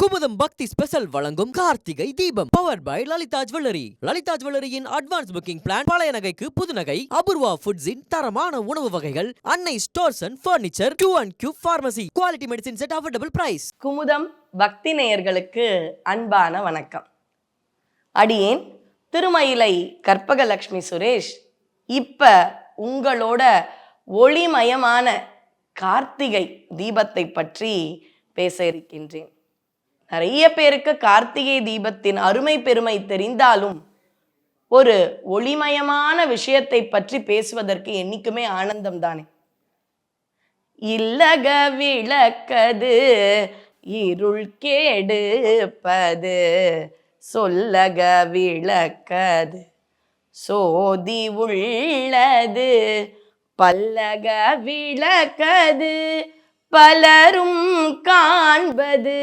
குமுதம் பக்தி ஸ்பெஷல் வழங்கும் Karthigai Deepam power by Lalitha jewellery. Lalitha ஜுவல்லரியின் அட்வான்ஸ் புக்கிங் பிளான். பழைய நகைக்கு புது நகை. அபூர்வா ஃபுட்ஸின் தரமான உணவு வகைகள். Annai stores and furniture. Q&Q pharmacy. Quality medicines at affordable price. Kumudam Bhakthi நேயர்களுக்கு அன்பான வணக்கம். அடியேன் திருமயிலை கற்பகலட்சுமி சுரேஷ். இப்ப உங்களோட ஒளிமயமான கார்த்திகை தீபத்தை பற்றி பேச இருக்கின்றேன். நிறைய பேருக்கு கார்த்திகை தீபத்தின் அருமை பெருமை தெரிந்தாலும் ஒரு ஒளிமயமான விஷயத்தை பற்றி பேசுவதற்கு என்னைக்குமே ஆனந்தம் தானே. இல்லக விளக்கது இருள் கேடுப்பது, சொல்லக விளக்கது சோதி உள்ளது, பல்லக விளக்கது பலரும் காண்பது,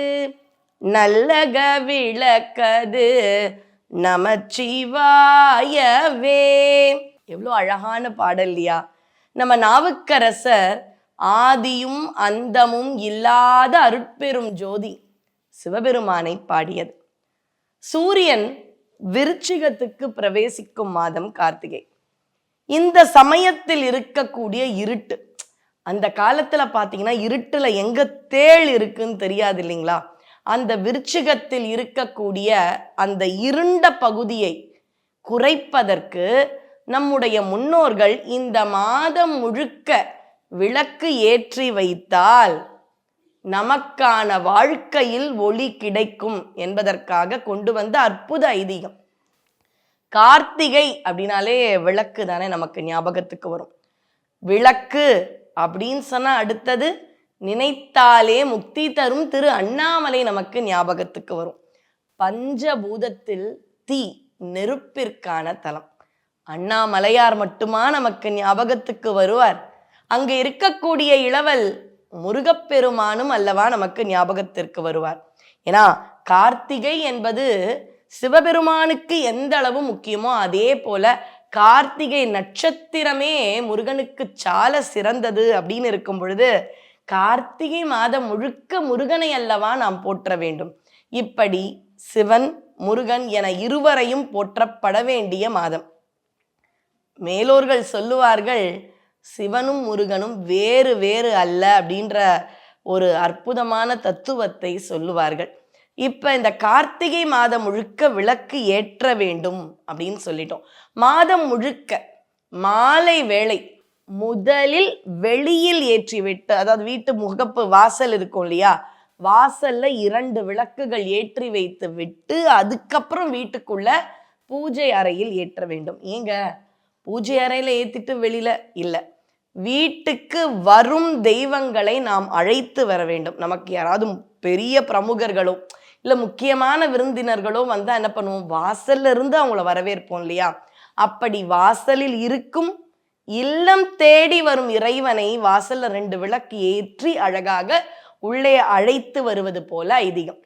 நல்லக விளக்கது நமச்சிவாயவே. எவ்வளோ அழகான பாடல் இல்லையா? நம்ம நாவுக்கரசர் ஆதியும் அந்தமும் இல்லாத அருட்பெரும் ஜோதி சிவபெருமானை பாடியது. சூரியன் விருச்சிகத்துக்கு பிரவேசிக்கும் மாதம் கார்த்திகை. இந்த சமயத்தில் இருக்கக்கூடிய இருட்டு, அந்த காலத்துல பாத்தீங்கன்னா இருட்டுல எங்க தேள் இருக்குன்னு தெரியாது இல்லைங்களா? அந்த விருச்சிகத்தில் இருக்கக்கூடிய அந்த இருண்ட பகுதியை குறைப்பதற்கு நம்முடைய முன்னோர்கள் இந்த மாதம் முழுக்க விளக்கு ஏற்றி வைத்தால் நமக்கான வாழ்க்கையில் ஒளி கிடைக்கும் என்பதற்காக கொண்டு வந்த அற்புத ஐதீகம். கார்த்திகை அப்படின்னாலே விளக்கு தானே நமக்கு ஞாபகத்துக்கு வரும். விளக்கு அப்படின்னு சொன்னா அடுத்தது நினைத்தாலே முக்தி தரும் திரு அண்ணாமலை நமக்கு ஞாபகத்துக்கு வரும். பஞ்சபூதத்தில் தீ, நெருப்பிற்கான தலம். அண்ணாமலையார் மட்டுமா நமக்கு ஞாபகத்துக்கு வருவார்? அங்கு இருக்கக்கூடிய இளவல் முருகப்பெருமானும் அல்லவா நமக்கு ஞாபகத்திற்கு வருவார். ஏன்னா கார்த்திகை என்பது சிவபெருமானுக்கு எந்த அளவு முக்கியமோ அதே போல கார்த்திகை நட்சத்திரமே முருகனுக்கு சால சிறந்தது அப்படின்னு இருக்கும் பொழுது கார்த்திகை மாதம் முழுக்க முருகனை அல்லவா நாம் போற்ற வேண்டும். இப்படி சிவன் முருகன் என இருவரையும் போற்றப்பட வேண்டிய மாதம். மேலோர்கள் சொல்லுவார்கள் சிவனும் முருகனும் வேறு வேறு அல்ல அப்படின்ற ஒரு அற்புதமான தத்துவத்தை சொல்லுவார்கள். இப்ப இந்த கார்த்திகை மாதம் முழுக்க விளக்கு ஏற்ற வேண்டும் அப்படின்னு சொல்லிட்டோம். மாதம் முழுக்க மாலை வேளை முதலில் வெளியில் ஏற்றி விட்டு, அதாவது வீட்டு முகப்பு வாசல் இருக்கும் இல்லையா, வாசல்ல 2 விளக்குகள் ஏற்றி வைத்து விட்டு அதுக்கப்புறம் வீட்டுக்குள்ள பூஜை அறையில் ஏற்ற வேண்டும். ஏங்க பூஜை அறையில ஏத்திட்டு வெளியில இல்ல, வீட்டுக்கு வரும் தெய்வங்களை நாம் அழைத்து வர வேண்டும். நமக்கு யாராவது பெரிய பிரமுகர்களோ இல்ல முக்கியமான விருந்தினர்களோ வந்தா என்ன பண்ணுவோம்? வாசல்ல இருந்து அவங்கள வரவேற்போம் இல்லையா? அப்படி வாசலில் இருக்கும் இல்லம் தேடி வரும் இறைவனை வாசல்ல 2 விளக்கு ஏற்றி அழகாக உள்ளே அழைத்து வருவது போல ஐதீகம்.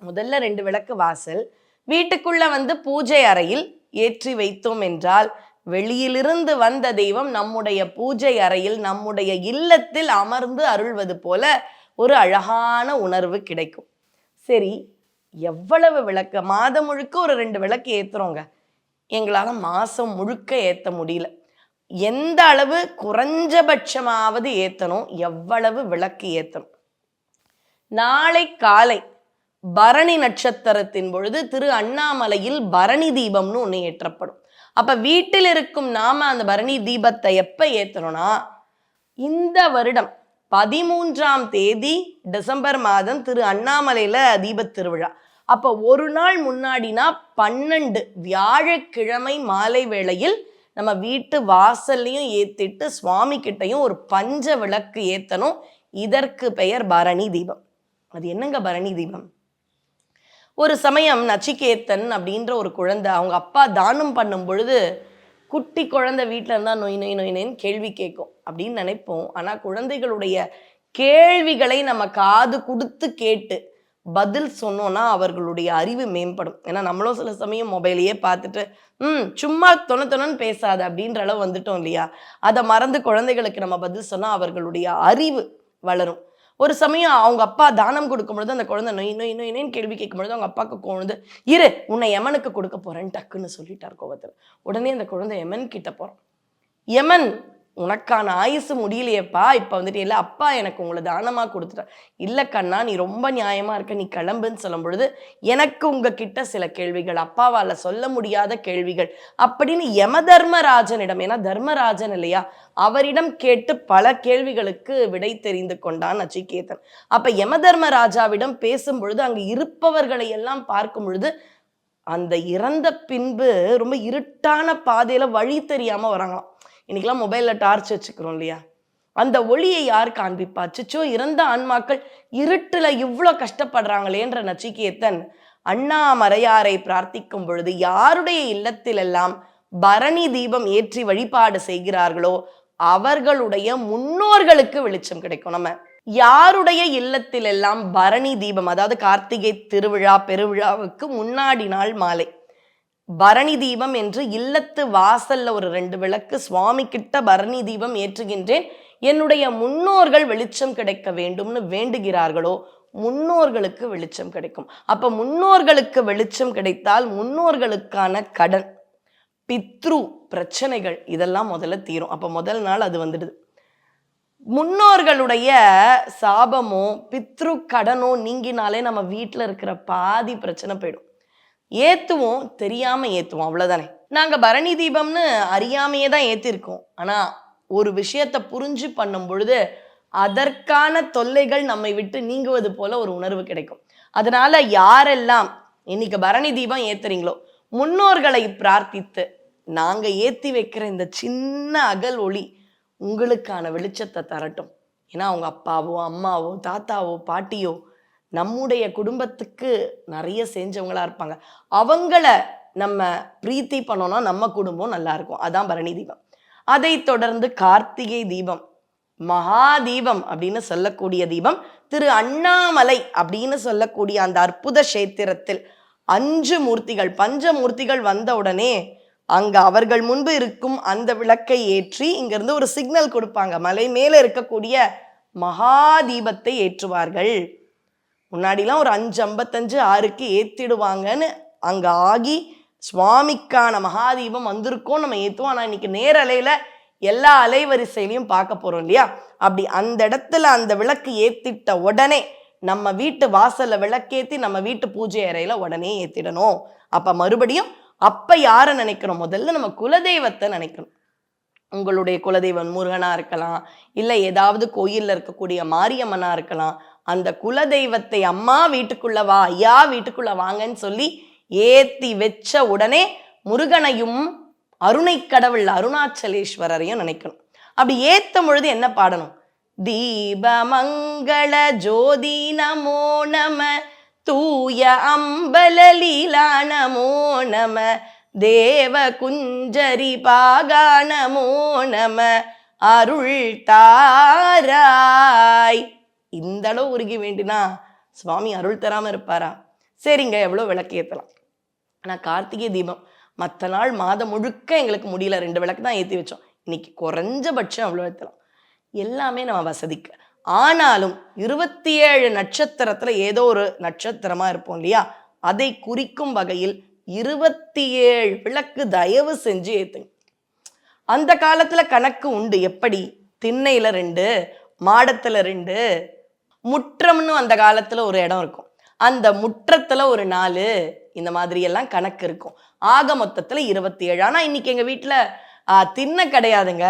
முதல்ல 2 விளக்கு வாசல், வீட்டுக்குள்ள வந்து பூஜை அறையில் ஏற்றி வைத்தோம் என்றால் வெளியிலிருந்து வந்த தெய்வம் நம்முடைய பூஜை அறையில் நம்முடைய இல்லத்தில் அமர்ந்து அருள்வது போல ஒரு அழகான உணர்வு கிடைக்கும். சரி, எவ்வளவு விளக்கு? மாதம் முழுக்க ஒரு 2 விளக்கு ஏத்துறோங்க. எங்களால மாசம் முழுக்க ஏத்த முடியல. எந்த அளவு குறைஞ்சபட்சமாவது ஏத்தணும்? எவ்வளவு விளக்கு ஏத்தணும்? நாளை காலை பரணி நட்சத்திரத்தின் பொழுது திரு அண்ணாமலையில் பரணி தீபம்னு ஒண்ணு ஏற்றப்படும். அப்ப வீட்டில் இருக்கும் நாம அந்த பரணி தீபத்தை எப்ப ஏத்தணும்னா, இந்த வருடம் 13ஆம் தேதி டிசம்பர் மாதம் திரு அண்ணாமலையில தீபத் திருவிழா. அப்ப ஒரு நாள் முன்னாடினா 12 வியாழக்கிழமை மாலை வேளையில் நம்ம வீட்டு வாசல்லையும் ஏத்திட்டு சுவாமி கிட்டையும் ஒரு பஞ்ச விளக்கு ஏத்தணும். இதற்கு பெயர் பரணி தீபம். அது என்னங்க பரணி தீபம்? ஒரு சமயம் நச்சிகேத்தன் அப்படின்ற ஒரு குழந்தை அவங்க அப்பா தானம் பண்ணும் பொழுது, குட்டி குழந்தை வீட்டில் இருந்தால் நொய் நொய் நொய்னு கேள்வி கேட்கும் அப்படின்னு நினைப்போம். ஆனால் குழந்தைகளுடைய கேள்விகளை நம்ம காது கொடுத்து கேட்டு பதில் சொன்னோன்னா அவர்களுடைய அறிவு மேம்படும். ஏன்னா நம்மளும் சில சமயம் மொபைலையே பார்த்துட்டு சும்மா தொண்ணு பேசாத அப்படின்ற அளவு வந்துட்டோம் இல்லையா? அதை மறந்து குழந்தைகளுக்கு நம்ம பதில் சொன்னால் அவர்களுடைய அறிவு வளரும். ஒரு சமயம் அவங்க அப்பா தானம் கொடுக்கும் பொழுது அந்த குழந்தை நொய் நொய் நொய்னு கேள்வி கேட்கும் பொழுது அவங்க அப்பாவுக்கு கோணுது, இரு உன்னை யமனுக்கு கொடுக்க போறேன்னு டக்குன்னு சொல்லிட்டார் கோபத்தில். உடனே அந்த குழந்தை யமன் கிட்ட போறான். யமன், உனக்கான ஆயுசு முடியலையேப்பா, இப்ப வந்துட்டு இல்லை அப்பா எனக்கு உங்களை தானமா கொடுத்துட்டார். இல்லை கண்ணா நீ ரொம்ப நியாயமா இருக்க, நீ கிளம்புன்னு சொல்லும் பொழுது எனக்கு உங்ககிட்ட சில கேள்விகள், அப்பாவால சொல்ல முடியாத கேள்விகள் அப்படின்னு யம தர்மராஜனிடம், ஏன்னா தர்மராஜன் இல்லையா, அவரிடம் கேட்டு பல கேள்விகளுக்கு விடை தெரிந்து கொண்டான் நச்சிகேதன். அப்ப யம தர்மராஜாவிடம் பேசும் பொழுது அங்கு இருப்பவர்களை எல்லாம் பார்க்கும் பொழுது அந்த இறந்த பின்பு ரொம்ப இருட்டான பாதையில வழி தெரியாம வராங்களாம். இன்னைக்கெல்லாம் மொபைல்ல டார்ச் வச்சுக்கிறோம் இல்லையா, அந்த ஒளியை யார் காண்பிப்பா? அச்சோ, இறந்த ஆன்மாக்கள் இருட்டுல இவ்வளோ கஷ்டப்படுறாங்களேன்ற நச்சிகேதன் அண்ணாமலையாரை பிரார்த்திக்கும் பொழுது யாருடைய இல்லத்தில் எல்லாம் பரணி தீபம் ஏற்றி வழிபாடு செய்கிறார்களோ அவர்களுடைய முன்னோர்களுக்கு வெளிச்சம் கிடைக்கும். நம்ம யாருடைய இல்லத்தில் எல்லாம் பரணி தீபம், அதாவது கார்த்திகை திருவிழா பெருவிழாவுக்கு முன்னாடி நாள் மாலை பரணி தீபம் என்று இல்லத்து வாசல்ல ஒரு 2 விளக்கு சுவாமி கிட்ட பரணி தீபம் ஏற்றுகின்றேன், என்னுடைய முன்னோர்கள் வெளிச்சம் கிடைக்க வேண்டும்னு வேண்டுகிறார்களோ முன்னோர்களுக்கு வெளிச்சம் கிடைக்கும். அப்ப முன்னோர்களுக்கு வெளிச்சம் கிடைத்தால் முன்னோர்களுக்கான கடன், பித்ரு பிரச்சனைகள் இதெல்லாம் முதல்ல தீரும். அப்ப முதல் நாள் அது வந்துடுது. முன்னோர்களுடைய சாபமோ பித்ரு கடனோ நீங்கினாலே நம்ம வீட்டில் இருக்கிற பாதி பிரச்சனை போயிடும். ஏத்துவோம், தெரியாம ஏத்துவோம், அவ்வளவுதானே. நாங்க பரணி தீபம்னு அறியாமையே தான் ஏத்திருக்கோம். ஆனா ஒரு விஷயத்தை புரிஞ்சு பண்ணும் பொழுது அதற்கான தொல்லைகள் நம்மை விட்டு நீங்குவது போல ஒரு உணர்வு கிடைக்கும். அதனால யாரெல்லாம் இன்னைக்கு பரணி தீபம் ஏத்துறீங்களோ முன்னோர்களை பிரார்த்தித்து நாங்க ஏத்தி வைக்கிற இந்த சின்ன அகல் ஒளி உங்களுக்கான வெளிச்சத்தை தரட்டும். ஏன்னா அவங்க அப்பாவோ அம்மாவோ தாத்தாவோ பாட்டியோ நம்முடைய குடும்பத்துக்கு நிறைய செஞ்சவங்களா இருப்பாங்க, அவங்கள நம்ம பிரீத்தி பண்ணோம்னா நம்ம குடும்பம் நல்லா இருக்கும். அதான் பரணி தீபம். அதை தொடர்ந்து கார்த்திகை தீபம், மகா தீபம் அப்படின்னு சொல்லக்கூடிய தீபம், திரு அண்ணாமலை அப்படின்னு சொல்லக்கூடிய அந்த அற்புத கஷேத்திரத்தில் 5 மூர்த்திகள் பஞ்சமூர்த்திகள் வந்த உடனே அங்க அவர்கள் முன்பு இருக்கும் அந்த விளக்கை ஏற்றி இங்கிருந்து ஒரு சிக்னல் கொடுப்பாங்க, மலை மேல இருக்கக்கூடிய மகா தீபத்தை ஏற்றுவார்கள். முன்னாடிலாம் ஒரு 5:55 6க்கு ஏத்திடுவாங்கன்னு அங்க ஆகி சுவாமிக்கான மகாதீபம் வந்திருக்கோம் நம்ம ஏத்துவோம். ஆனா இன்னைக்கு நேரலையில எல்லா அலைவரிசையிலையும் பார்க்க போறோம் இல்லையா, அப்படி அந்த இடத்துல அந்த விளக்கு ஏத்திட்ட உடனே நம்ம வீட்டு வாசல்ல விளக்கேத்தி நம்ம வீட்டு பூஜை அறையில உடனே ஏத்திடணும். அப்ப மறுபடியும் அப்ப யாரை நினைக்கணும்? முதல்ல நம்ம குலதெய்வத்தை நினைக்கணும். உங்களுடைய குலதெய்வம் முருகனா இருக்கலாம், இல்லை ஏதாவது கோயில்ல இருக்கக்கூடிய மாரியம்மனா இருக்கலாம். அந்த குலதெய்வத்தை அம்மா வீட்டுக்குள்ள வா, ஐயா வீட்டுக்குள்ள வாங்கன்னு சொல்லி ஏத்தி வச்ச உடனே முருகனையும் அருணை கடவுள் அருணாச்சலேஸ்வரரையும் நினைக்கணும். அப்படி ஏத்தும் பொழுது என்ன பாடணும்? தீபமங்கள ஜோதி நமோ நம, தூய அம்பலலீலா நமோ நம, தேவ குஞ்சரி பாகா நமோ நம, அருள் தாராய். இந்த அளவு உருகி வேண்டினா சுவாமி அருள் தராம இருப்பாரா? சரிங்க, எவ்வளோ விளக்கு ஏற்றலாம். ஆனால் கார்த்திகை தீபம் மற்ற நாள் மாதம் முழுக்க எங்களுக்கு முடியல, 2 விளக்கு தான் ஏற்றி வச்சோம், இன்னைக்கு குறைஞ்சபட்சம் அவ்வளோ ஏற்றலாம். எல்லாமே நம்ம வசதிக்கு. ஆனாலும் 27 நட்சத்திரத்துல ஏதோ ஒரு நட்சத்திரமா இருப்போம் இல்லையா, அதை குறிக்கும் வகையில் 27 விளக்கு தயவு செஞ்சு ஏத்துங்க. அந்த காலத்துல கணக்கு உண்டு. எப்படி? திண்ணையில 2, மாடத்துல 2, முற்றம்னு அந்த காலத்துல ஒரு இடம் இருக்கும், அந்த முற்றத்துல ஒரு 4, இந்த மாதிரி எல்லாம் கணக்கு இருக்கும். ஆக மொத்தத்துல 27. ஆனா இன்னைக்கு எங்க வீட்டுல திண்ணை கிடையாதுங்க,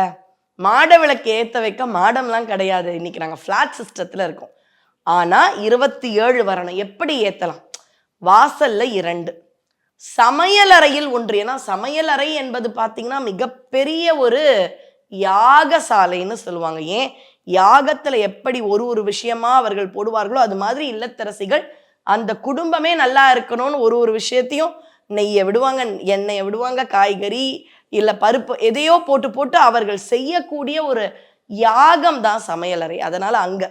மாட விளக்கு ஏத்த வைக்க மாடம்லாம் கிடையாது. இன்னைக்கு நாங்க பிளாட் சிஸ்டத்துல இருக்கோம். ஆனா 27 வரணும். எப்படி ஏத்தலாம்? வாசல்ல 2, சமையலறையில் 1. ஏன்னா சமையலறை என்பது பாத்தீங்கன்னா மிகப்பெரிய ஒரு யாகசாலைன்னு சொல்லுவாங்க. ஏன்? யாகத்துல எப்படி ஒரு விஷயமா அவர்கள் போடுவார்களோ அது மாதிரி இல்லத்தரசிகள் அந்த குடும்பமே நல்லா இருக்கணும்னு ஒரு விஷயத்தையும் நெய்யை விடுவாங்க, எண்ணெயை விடுவாங்க, காய்கறி இல்ல பருப்பு எதையோ போட்டு போட்டு அவர்கள் செய்யக்கூடிய ஒரு யாகம் தான் சமையலறை. அதனால அங்க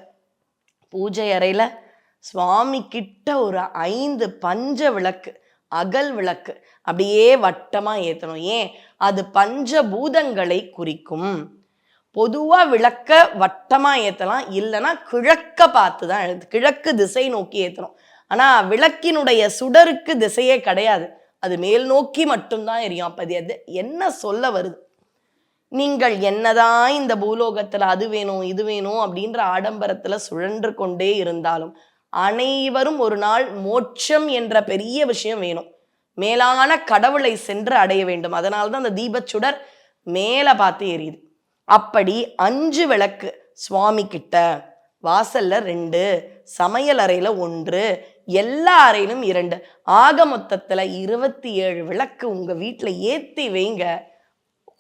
பூஜை அறையில சுவாமி கிட்ட ஒரு 5 பஞ்ச விளக்கு, அகல் விளக்கு அப்படியே வட்டமா ஏத்தணும். ஏன்? அது பஞ்சபூதங்களை குறிக்கும். பொதுவா விளக்க வட்டமா ஏத்தலாம், இல்லைன்னா கிழக்க பார்த்து தான் கிழக்கு திசை நோக்கி ஏத்தணும். ஆனா விளக்கினுடைய சுடருக்கு திசையே கிடையாது, அது மேல் நோக்கி மட்டும்தான் எரியும். அப்ப அது என்ன சொல்ல வருது? நீங்கள் என்னதான் இந்த பூலோகத்துல அது வேணும் இது வேணும் அப்படின்ற ஆடம்பரத்துல சுழன்று கொண்டே இருந்தாலும் அனைவரும் ஒரு நாள் மோட்சம் என்ற பெரிய விஷயம் வேணும், மேலான கடவுளை சென்று அடைய வேண்டும். அதனால்தான் அந்த தீபச்சுடர் மேல பார்த்து எரியுது. அப்படி 5 விளக்கு சுவாமி கிட்ட, வாசல்ல 2, சமையல் அறையில 1, எல்லா அறையிலும் 2, ஆக மொத்தத்துல 27 விளக்கு உங்க வீட்டுல ஏத்தி வைங்க.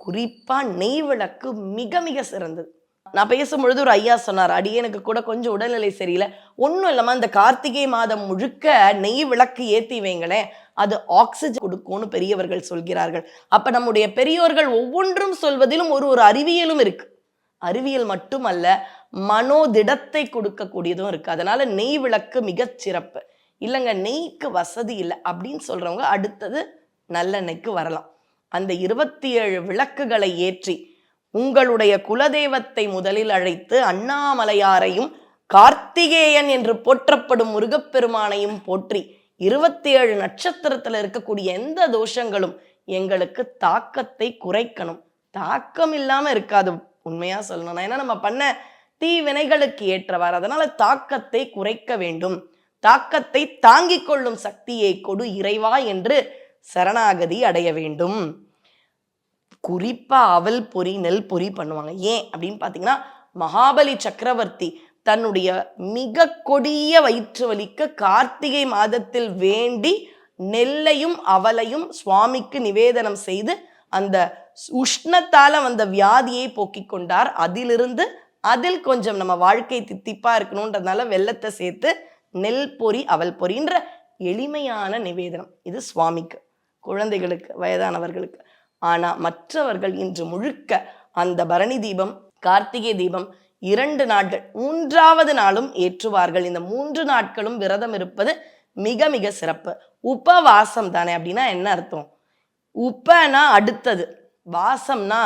குறிப்பா நெய் விளக்கு மிக மிக சிறந்தது. நான் பேசும்பொழுது ஒரு ஐயா சொன்னார், அடியேனுக்கு கூட கொஞ்சம் உடல்நிலை சரியில்லை, ஒன்றும் இல்லாம இந்த கார்த்திகை மாதம் முழுக்க நெய் விளக்கு ஏத்தி வைங்களேன், அது ஆக்சிஜன் கொடுக்கும்னு பெரியவர்கள் சொல்கிறார்கள். அப்ப நம்முடைய பெரியோர்கள் ஒவ்வொன்றும் சொல்வதிலும் ஒரு அறிவியலும் இருக்கு. அறிவியல் மட்டுமல்ல, மனோதிடத்தை கொடுக்கக்கூடியதும் இருக்கு. அதனால நெய் விளக்கு மிகச் சிறப்பு. இல்லைங்க நெய்க்கு வசதி இல்லை அப்படின்னு சொல்றவங்க அடுத்தது நல்லெண்ணெய்க்கு வரலாம். அந்த 27 விளக்குகளை ஏற்றி உங்களுடைய குலதெய்வத்தை முதலில் அழைத்து அண்ணாமலையாரையும் கார்த்திகேயன் என்று போற்றப்படும் முருகப்பெருமானையும் போற்றி 27 நட்சத்திரத்துல இருக்கக்கூடிய எந்த தோஷங்களும் எங்களுக்கு தாக்கத்தை குறைக்கணும். தாக்கம் இல்லாம இருக்காது உண்மையா சொல்லணும். ஏன்னா நம்ம பண்ண தீவினைகளுக்கு ஏற்றவாறு, அதனால தாக்கத்தை குறைக்க வேண்டும். தாக்கத்தை தாங்கிக் கொள்ளும் சக்தியை கொடு இறைவா என்று சரணாகதி அடைய வேண்டும். குறிப்பா அவல் பொரி நெல் பொரி பண்ணுவாங்க. ஏன் அப்படின்னு பாத்தீங்கன்னா, மகாபலி சக்கரவர்த்தி தன்னுடைய மிக கொடிய வயிற்று வலிக்க கார்த்திகை மாதத்தில் வேண்டி நெல்லையும் அவலையும் சுவாமிக்கு நிவேதனம் செய்து அந்த உஷ்ணத்தால வந்த வியாதியை போக்கிக் கொண்டார். அதில் கொஞ்சம் நம்ம வாழ்க்கை தித்திப்பா இருக்கணும்ன்றதுனால வெல்லத்தை சேர்த்து நெல் பொரி அவல் பொரின்ற எளிமையான நிவேதனம் இது சுவாமிக்கு, குழந்தைகளுக்கு, வயதானவர்களுக்கு. ஆனா மற்றவர்கள் இன்று முழுக்க அந்த பரணி தீபம், கார்த்திகை தீபம் 2 நாட்கள், 3வது நாளும் ஏற்றுவார்கள். இந்த 3 நாட்களும் விரதம் இருப்பது மிக மிக சிறப்பு. உபவாசம் தானே. அப்படின்னா என்ன அர்த்தம்? உப்பனா அடுத்தது, வாசம்னா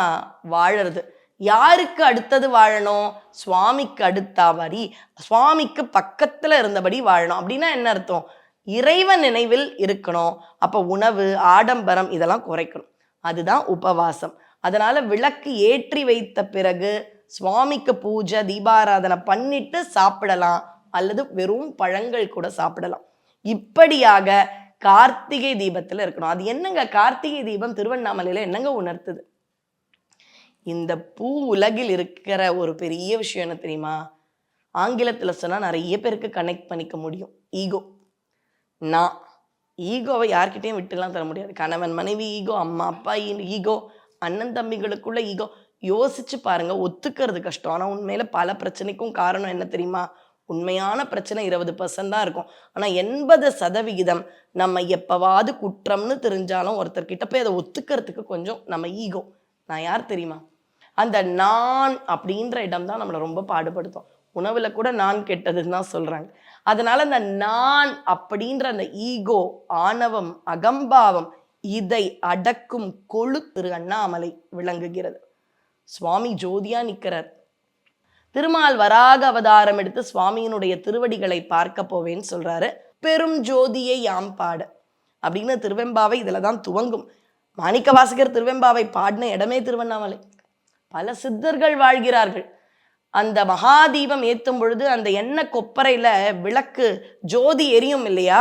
வாழறது. யாருக்கு அடுத்தது வாழணும்? சுவாமிக்கு அடுத்தபடி, சுவாமிக்கு பக்கத்துல இருந்தபடி வாழணும். அப்படின்னா என்ன அர்த்தம்? இறைவன் நினைவில் இருக்கணும். அப்ப உணவு, ஆடம்பரம் இதெல்லாம் குறைக்கணும். அதுதான் உபவாசம். அதனால விளக்கு ஏற்றி வைத்த பிறகு சுவாமிக்கு பூஜை தீபாராதனை பண்ணிட்டு சாப்பிடலாம், அல்லது வெறும் பழங்கள் கூட சாப்பிடலாம். இப்படியாக கார்த்திகை தீபத்துல இருக்கணும். அது என்னங்க கார்த்திகை தீபம் திருவண்ணாமலையில என்னங்க உணர்த்துது? இந்த பூ உலகில் இருக்கிற ஒரு பெரிய விஷயம் என்ன தெரியுமா? ஆங்கிலத்துல சொன்னா நிறைய பேருக்கு கனெக்ட் பண்ணிக்க முடியும். ஈகோ. நான் ஈகோவை யார்கிட்டையும் விட்டுலாம் தர முடியாது. கணவன் மனைவி ஈகோ, அம்மா அப்பா ஈகோ, அண்ணன் தம்பிகளுக்குள்ள ஈகோ. யோசிச்சு பாருங்க, ஒத்துக்கிறது கஷ்டம். ஆனா உண்மையில பல பிரச்சனைக்கும் காரணம் என்ன தெரியுமா? உண்மையான பிரச்சனை 20% தான் இருக்கும். ஆனா 80% நம்ம எப்பவாவது குற்றம்னு தெரிஞ்சாலும் ஒருத்தர்கிட்ட போய் அதை ஒத்துக்கிறதுக்கு கொஞ்சம் நம்ம ஈகோ. நான் யார் தெரியுமா? அந்த நான் அப்படின்ற இடம் தான் நம்மளை ரொம்ப பாடுபடுத்தும். உணவுல கூட நான் கெட்டதுன்னு தான் சொல்றாங்க. அதனால அந்த நான் அப்படின்ற அந்த ஈகோ, ஆணவம், அகம்பாவம் இதை அடக்கும் கொழு திரு அண்ணாமலை விளங்குகிறது. சுவாமி ஜோதியா நிற்கிறார். திருமால் வராக அவதாரம் எடுத்து சுவாமியினுடைய திருவடிகளை பார்க்க போவேன்னு சொல்றாரு. பெரும் ஜோதியை யாம் பாட அப்படின்னு திருவெம்பாவை இதுல தான் துவங்கும். மாணிக்க வாசகர் திருவெம்பாவை பாடின இடமே திருவண்ணாமலை. பல சித்தர்கள் வாழ்கிறார்கள். அந்த மகாதீபம் ஏத்தும் பொழுது அந்த எண்ணெய் கொப்பரையில விளக்கு ஜோதி எரியும் இல்லையா?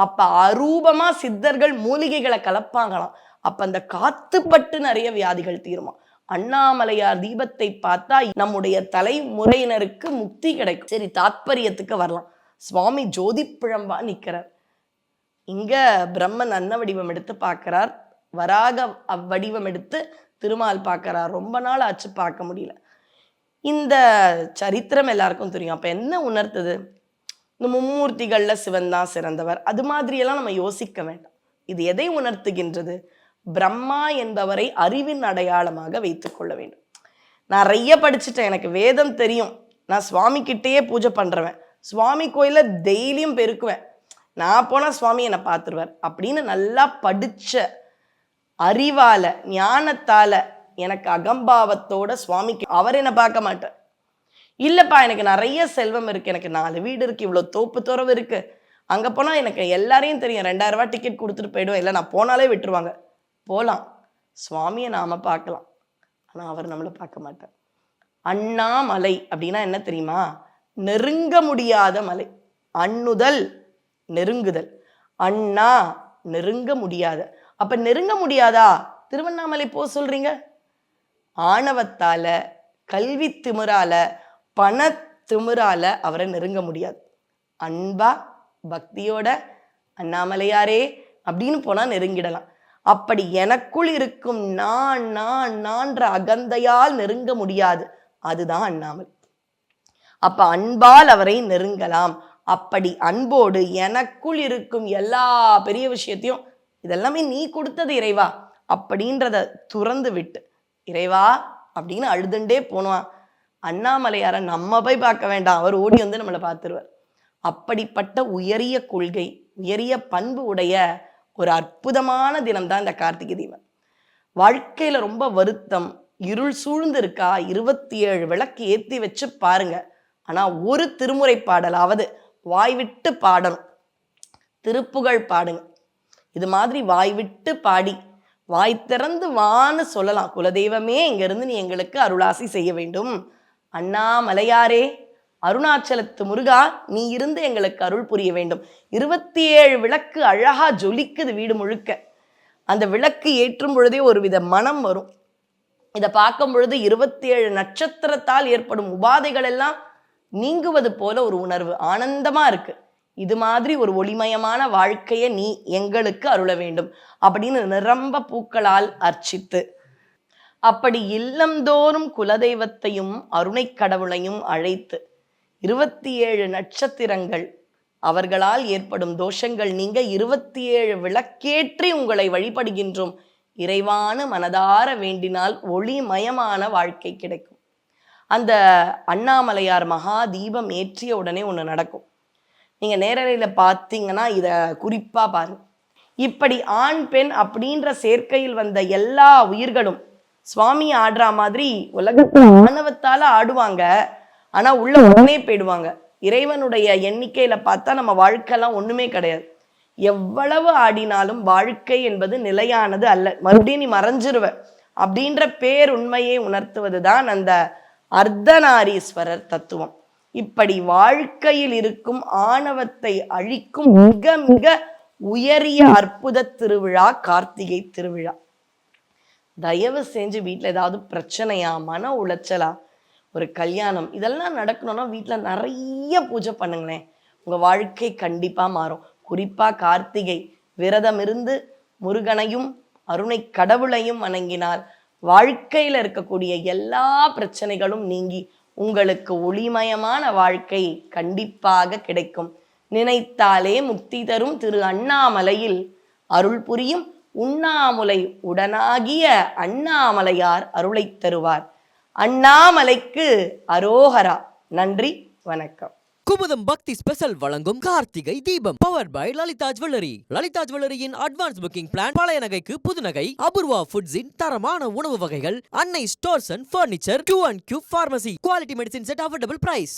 அப்ப அரூபமா சித்தர்கள் மூலிகைகளை கலப்பாங்களாம். அப்ப அந்த காத்துப்பட்டு நிறைய வியாதிகள் தீருமா. அண்ணாமலையார் தீபத்தை பார்த்தா நம்முடைய தலைமுறையினருக்கு முக்தி கிடைக்கும். சரி, தாத்பரியத்துக்கு வரலாம். சுவாமி ஜோதி பிழம்பா நிற்கிறார். இங்க பிரம்மன் அன்ன வடிவம் எடுத்து பார்க்கிறார், வராக அவ்வடிவம் எடுத்து திருமால் பார்க்கிறார். ரொம்ப நாள் ஆச்சு பார்க்க முடியல. இந்த சரித்திரம் எல்லாருக்கும் தெரியும். அப்ப என்ன உணர்த்துது? இந்த மும்மூர்த்திகள்ல சிவன் தான் சிறந்தவர், அது மாதிரியெல்லாம் நம்ம யோசிக்க வேண்டாம். இது எதை உணர்த்துகின்றது? பிரம்மா என்பவரை அறிவின் அடையாளமாக வைத்துக் கொள்ள வேண்டும். நான் நிறைய படிச்சுட்டேன், எனக்கு வேதம் தெரியும், நான் சுவாமி கிட்டேயே பூஜை பண்றவன், சுவாமி கோயில டெய்லியும் பெருக்குவேன், நான் போனா சுவாமி என்னை பார்த்துருவார் அப்படின்னு நல்லா படிச்ச அறிவால ஞானத்தால எனக்கு அகம்பாவத்தோட சுவாமிக்கு அவர் என்ன பார்க்க மாட்டார். இல்லப்பா எனக்கு நிறைய செல்வம் இருக்கு, எனக்கு 4 வீடு இருக்கு, இவ்வளவு தோப்பு துறவு இருக்கு, அங்க போனா எனக்கு எல்லாரையும் தெரியும், 2000 ரூபாய் டிக்கெட் கொடுத்துட்டு போயிடுவேன், இல்லை நான் போனாலே விட்டுருவாங்க. போலாம், சுவாமியை நாம பார்க்கலாம், ஆனா அவர் நம்மளை பார்க்க மாட்டார். அண்ணாமலை அப்படின்னா என்ன தெரியுமா? நெருங்க முடியாத மலை. அண்ணுதல் நெருங்குதல், அண்ணா நெருங்க முடியாத. அப்ப நெருங்க முடியாதா திருவண்ணாமலை போ சொல்றீங்க? ஆணவத்தால, கல்வி திமிரால, பண திமிரால அவரை நெருங்க முடியாது. அன்பா பக்தியோட அண்ணாமலையாரே அப்படின்னு போனா நெருங்கிடலாம். அப்படி எனக்குள் இருக்கும் நான் நான் நான்ற அகந்தையால் நெருங்க முடியாது, அதுதான் அண்ணாமலை. அப்ப அன்பால் அவரை நெருங்கலாம். அப்படி அன்போடு எனக்குள் இருக்கும் எல்லா பெரிய விஷயத்தையும், இதெல்லாமே நீ கொடுத்தது இறைவா அப்படின்றத துறந்து விட்டு, இறைவா அப்படின்னு அழுதுண்டே போனான். அண்ணாமலையார நம்ம போய் பார்க்க வேண்டாம், அவர் ஓடி வந்து நம்மளை பார்த்துருவார். அப்படிப்பட்ட உயரிய கொள்கை, உயரிய பண்பு உடைய ஒரு அற்புதமான தினம்தான் இந்த கார்த்திகை தீபம். வாழ்க்கையில ரொம்ப வருத்தம், இருள் சூழ்ந்து இருக்கா, 27 விளக்கு ஏத்தி வச்சு பாருங்க. ஆனா ஒரு திருமுறை பாடலாவது வாய் விட்டு பாடணும். திருப்புகழ் பாடுங்க. இது மாதிரி வாய் விட்டு பாடி, வாய் திறந்து வான்னு சொல்லலாம், குலதெய்வமே இங்க இருந்து நீ எங்களுக்கு அருளாசி செய்ய வேண்டும், அண்ணாமலையாரே அருணாச்சலத்து முருகா நீ இருந்து எங்களுக்கு அருள் புரிய வேண்டும். 27 விளக்கு அழகா ஜொலிக்குது வீடு முழுக்க. அந்த விளக்கு ஏற்றும் பொழுதே ஒரு வித மனம் வரும். இதை பார்க்கும் பொழுது 27 நட்சத்திரத்தால் ஏற்படும் உபாதைகள் எல்லாம் நீங்குவது போல ஒரு உணர்வு, ஆனந்தமா இருக்கு. இது மாதிரி ஒரு ஒளிமயமான வாழ்க்கையை நீ எங்களுக்கு அருள வேண்டும் அப்படின்னு நிரம்ப பூக்களால் அர்ச்சித்து, அப்படி இல்லந்தோறும் குலதெய்வத்தையும் அருணை கடவுளையும் அழைத்து 27 நட்சத்திரங்கள் அவர்களால் ஏற்படும் தோஷங்கள் நீங்க 27 விளக்கேற்றி உங்களை வழிபடுகின்றோம் இறைவான மனதார வேண்டினால் ஒளிமயமான வாழ்க்கை கிடைக்கும். அந்த அண்ணாமலையார் மகா தீபம் ஏற்றிய உடனே ஒன்று நடக்கும். நீங்க நேரலையில் பார்த்தீங்கன்னா இதை குறிப்பா பாருங்க. இப்படி ஆண் பெண் அப்படின்ற சேர்க்கையில் வந்த எல்லா உயிர்களும் சுவாமி ஆடுற மாதிரி உலகத்துல ஆணவத்தால ஆடுவாங்க, ஆனா உள்ள உடனே போயிடுவாங்க. இறைவனுடைய எண்ணிக்கையில பார்த்தா நம்ம வாழ்க்கைலாம் ஒண்ணுமே கிடையாது. எவ்வளவு ஆடினாலும் வாழ்க்கை என்பது நிலையானது அல்ல, மறுபடியும் நீ மறைஞ்சிருவ அப்படின்ற பேருண்மையை உணர்த்துவதுதான் அந்த அர்த்தநாரீஸ்வரர் தத்துவம். இப்படி வாழ்க்கையில் இருக்கும் ஆணவத்தை அழிக்கும் மிக மிக உயரிய அற்புத திருவிழா கார்த்திகை திருவிழா. தயவு செஞ்சு வீட்டில் ஏதாவது பிரச்சனையா, மன உளைச்சலா, ஒரு கல்யாணம் இதெல்லாம் நடக்கணும்னா வீட்டில் நிறைய பூஜை பண்ணுங்களேன், உங்க வாழ்க்கை கண்டிப்பா மாறும். குறிப்பா கார்த்திகை விரதம் இருந்து முருகனையும் அருணை கடவுளையும் வணங்கினால் வாழ்க்கையில இருக்கக்கூடிய எல்லா பிரச்சனைகளும் நீங்கி உங்களுக்கு ஒளிமயமான வாழ்க்கை கண்டிப்பாக கிடைக்கும். நினைத்தாலே முக்தி தரும் திரு அண்ணாமலையில் அருள் புரியும் உண்ணாமுலை உடனாகிய அண்ணாமலையார் அருளை தருவார். அண்ணாமலைக்கு அரோகரா. நன்றி, வணக்கம். குமுதம் பக்தி ஸ்பெஷல் வழங்கும் Karthigai Deepam powered by Lalitha jewellery. Lalitha ஜுவல்லரியின் அட்வான்ஸ் புக்கிங் பிளான், பழைய நகைக்கு புது நகை, அபூர்வா ஃபுட்ஸின் தரமான உணவு வகைகள், Annai stores and furniture, Q&Q pharmacy, quality medicines at affordable price.